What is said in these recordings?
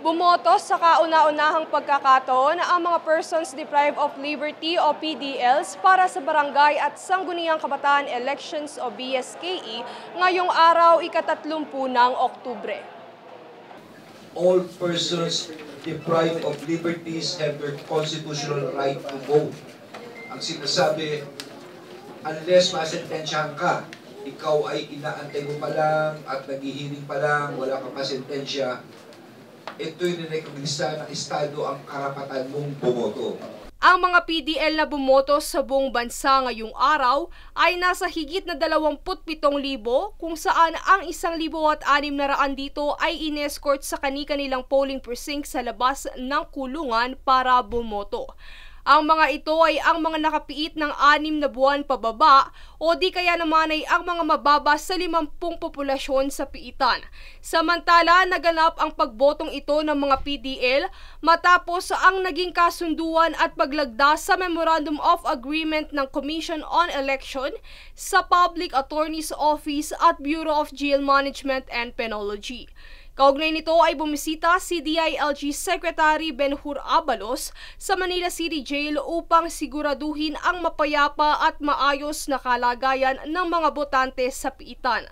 Bumoto sa kauna-unahang pagkakataon ang mga persons deprived of liberty o PDLs para sa Barangay at Sangguniang Kabataan Elections o BSKE ngayong araw ika-30 ng Oktubre. All persons deprived of liberties have their constitutional right to vote. Ang sinasabi, unless masentensyahan ka, ikaw ay inaantay mo pa lang at naghihiling pa lang, wala kang pasentensya, ito'y nirekognisa ng Estado ang karapatan mong bumoto. Ang mga PDL na bumoto sa buong bansa ngayong araw ay nasa higit na 27,000 kung saan ang 1,600 dito ay inescort sa kani-kanilang polling precinct sa labas ng kulungan para bumoto. Ang mga ito ay ang mga nakapiit ng 6 na buwan pababa o di kaya naman ay ang mga mababa sa 50 populasyon sa piitan. Samantala, naganap ang pagbotong ito ng mga PDL matapos ang naging kasunduan at paglagda sa Memorandum of Agreement ng Commission on Election sa Public Attorney's Office at Bureau of Jail Management and Penology. Kaugnay nito ay bumisita si DILG Secretary Benhur Abalos sa Manila City Jail upang siguraduhin ang mapayapa at maayos na kalagayan ng mga botante sa piitan.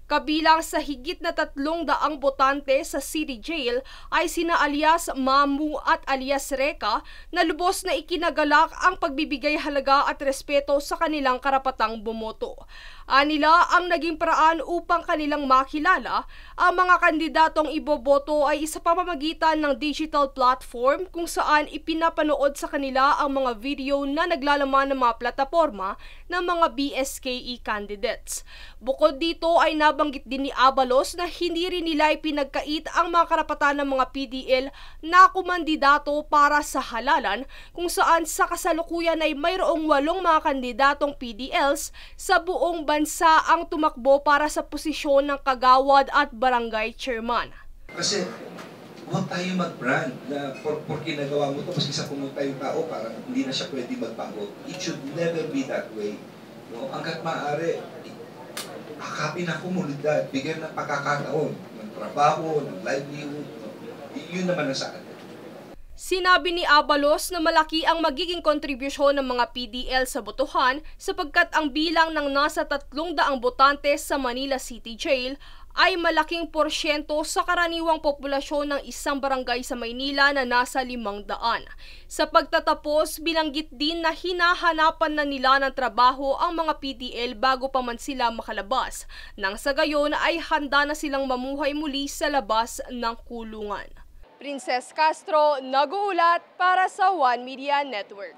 Kabilang sa higit na 300 botante sa City Jail ay sina alias Mamu at alias Reka na lubos na ikinagalak ang pagbibigay halaga at respeto sa kanilang karapatang bumoto. Anila ang naging paraan upang kanilang makilala ang mga kandidatong iboboto ay sa pamamagitan ng digital platform kung saan ipinapanood sa kanila ang mga video na naglalaman ng mga plataforma ng mga BSKE candidates. Bukod dito ay nabanggit din ni Abalos na hindi rin nila ipinagkait ang mga karapatan ng mga PDL na kumandidato para sa halalan kung saan sa kasalukuyan ay mayroong 8 mga kandidatong PDLs sa buong bansa ang tumakbo para sa posisyon ng kagawad at barangay chairman. Kasi huwag tayo mag-brand na porque nagawa mo ito, kasi sa pumunta yung tao, parang hindi na siya pwede magbago. It should never be that way. No? Hanggat maaari, akapin ang komunidad, bigyan ng pagkakataon, ng trabaho, ng livelihood. Yun naman ang sa atin. Sinabi ni Abalos na malaki ang magiging kontribusyon ng mga PDL sa botohan sapagkat ang bilang ng nasa 300 botante sa Manila City Jail ay malaking porsyento sa karaniwang populasyon ng isang barangay sa Maynila na nasa 500. Sa pagtatapos, binanggit din na hinahanapan na nila ng trabaho ang mga PDL bago pa man sila makalabas, nang sa gayon ay handa na silang mamuhay muli sa labas ng kulungan. Princess Castro, nag-uulat para sa One Media Network.